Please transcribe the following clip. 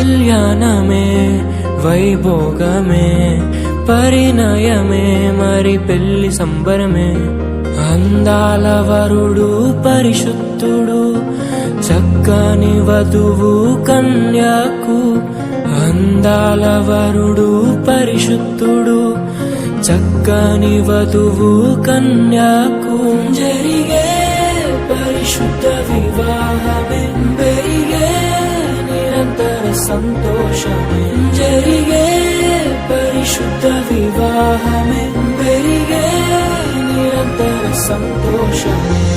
కళ్యాణమే వైభోగమే పరిణయమే మరి పెళ్లి సంబరమే. అందాల వరుడు పరిశుద్ధుడు చక్కని వధువు కన్యాకు. అందాల వరుడు పరిశుద్ధుడు చక్కని వధువు కన్యాకు. జరిగే పరిశుద్ధ వివాహమే పెరిగే నిరంతర సంతోషమే. జరిగే పరిశుద్ధ వివాహమే పెరిగే నిరంతర సంతోషమే.